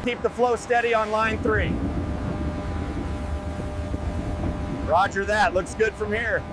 Keep the flow steady on line 3. Roger that, looks good from here.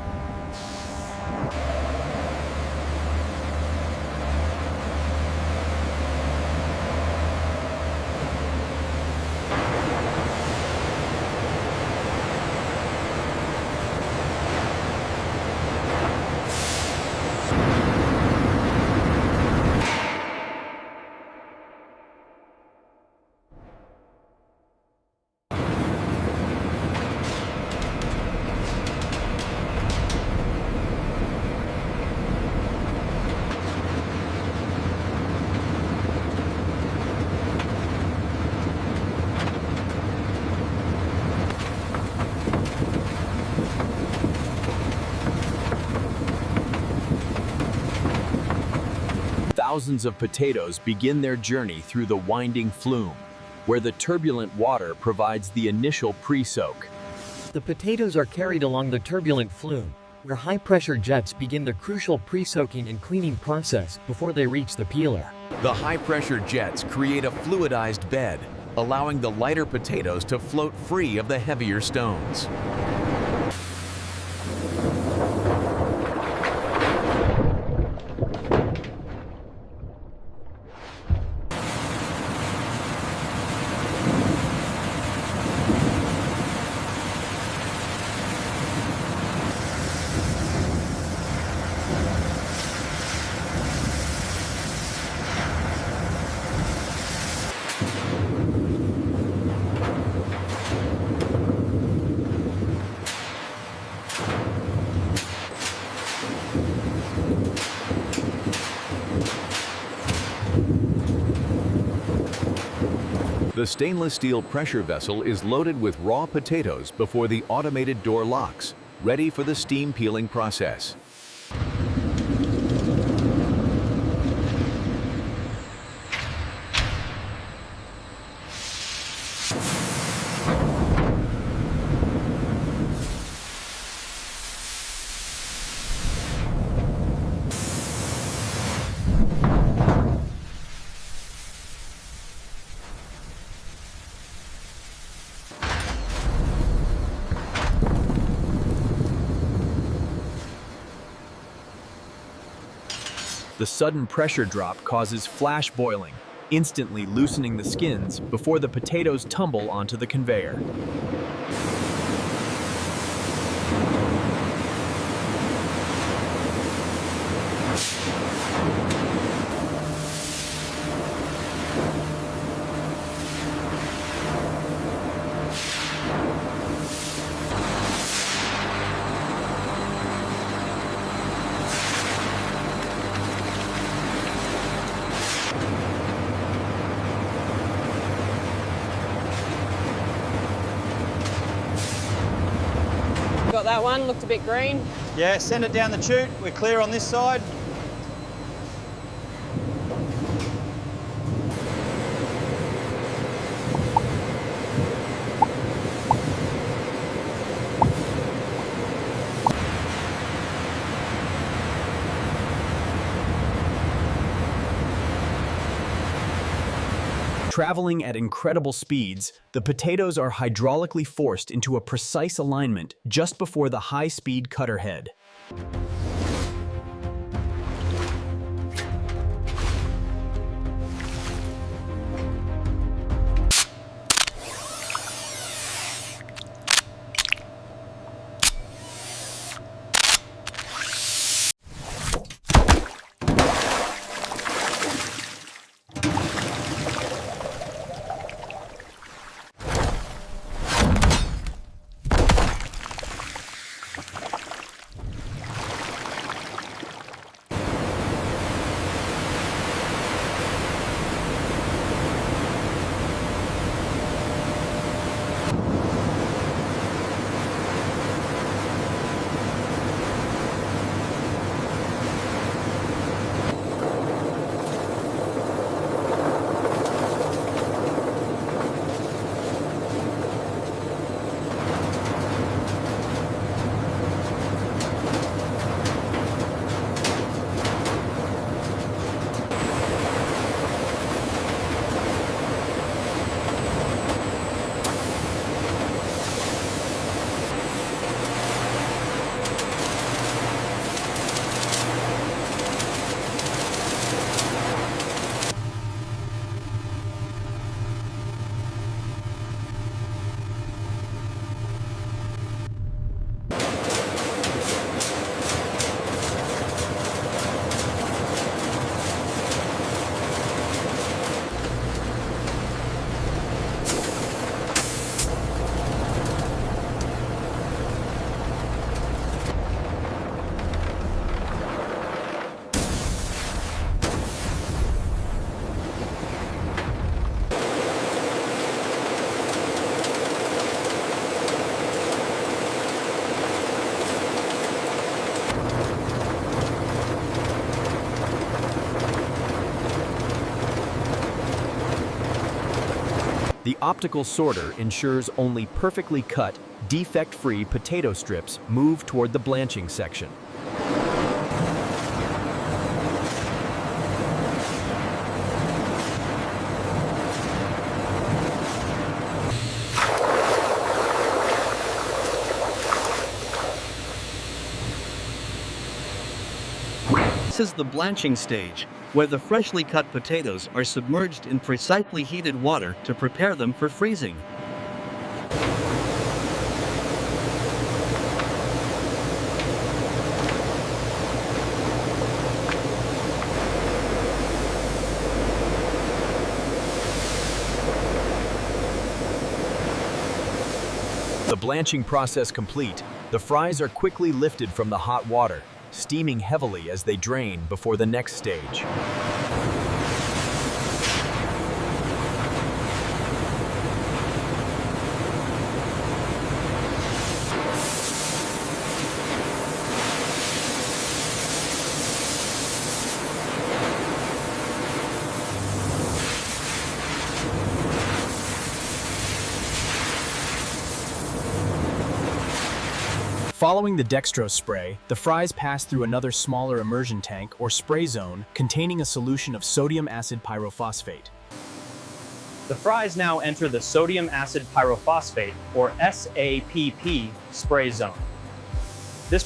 Thousands of potatoes begin their journey through the winding flume, where the turbulent water provides the initial pre-soak. The potatoes are carried along the turbulent flume, where high-pressure jets begin the crucial pre-soaking and cleaning process before they reach the peeler. The high-pressure jets create a fluidized bed, allowing the lighter potatoes to float free of the heavier stones. The stainless steel pressure vessel is loaded with raw potatoes before the automated door locks, ready for the steam peeling process. The sudden pressure drop causes flash boiling, instantly loosening the skins before the potatoes tumble onto the conveyor. Got that one, looked a bit green. Yeah, send it down the chute. We're clear on this side. Traveling at incredible speeds, the potatoes are hydraulically forced into a precise alignment just before the high-speed cutter head. optical sorter ensures only perfectly cut, defect-free potato strips move toward the blanching section. This is the blanching stage, where the freshly cut potatoes are submerged in precisely heated water to prepare them for freezing. The blanching process complete, the fries are quickly lifted from the hot water, steaming heavily as they drain before the next stage. Following the dextrose spray, the fries pass through another smaller immersion tank or spray zone containing a solution of sodium acid pyrophosphate. The fries now enter the sodium acid pyrophosphate, or SAPP, spray zone. This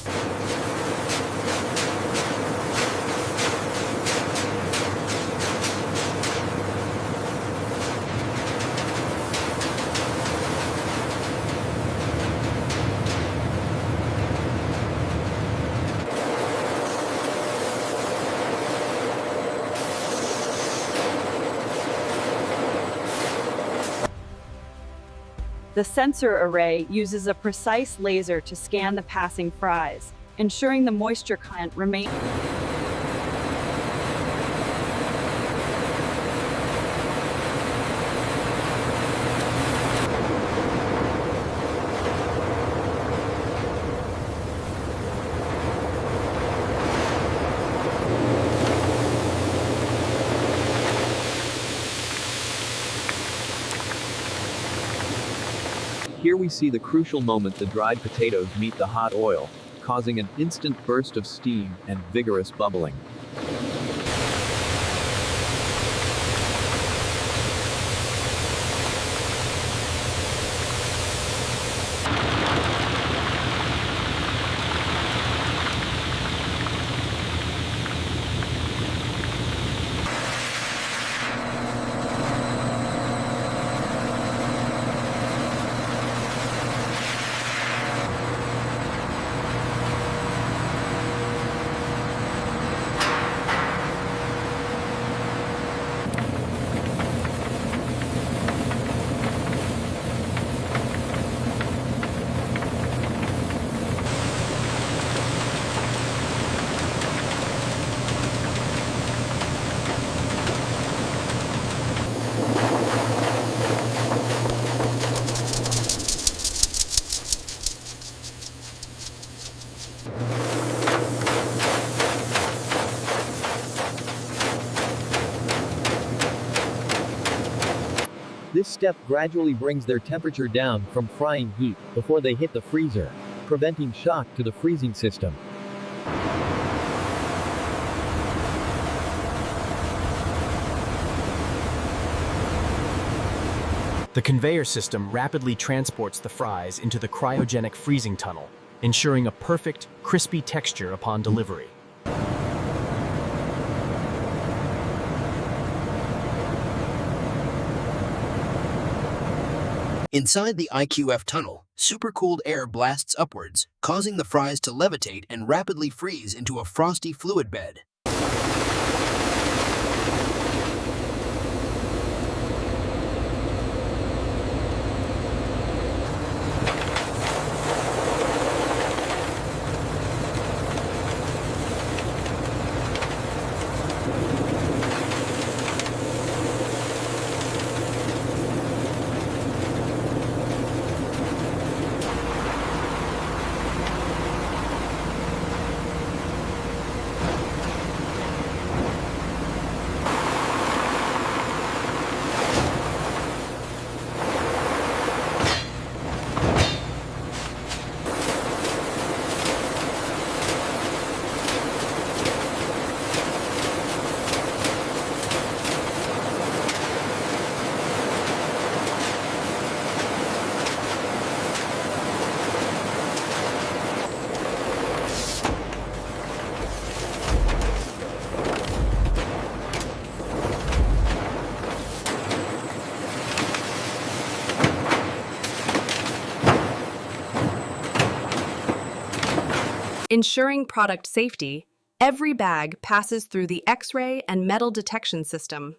The sensor array uses a precise laser to scan the passing fries, ensuring the moisture content remains. Here we see the crucial moment the dried potatoes meet the hot oil, causing an instant burst of steam and vigorous bubbling. This step gradually brings their temperature down from frying heat before they hit the freezer, preventing shock to the freezing system. The conveyor system rapidly transports the fries into the cryogenic freezing tunnel, ensuring a perfect, crispy texture upon delivery. Inside the IQF tunnel, supercooled air blasts upwards, causing the fries to levitate and rapidly freeze into a frosty fluid bed. Ensuring product safety, every bag passes through the X-ray and metal detection system.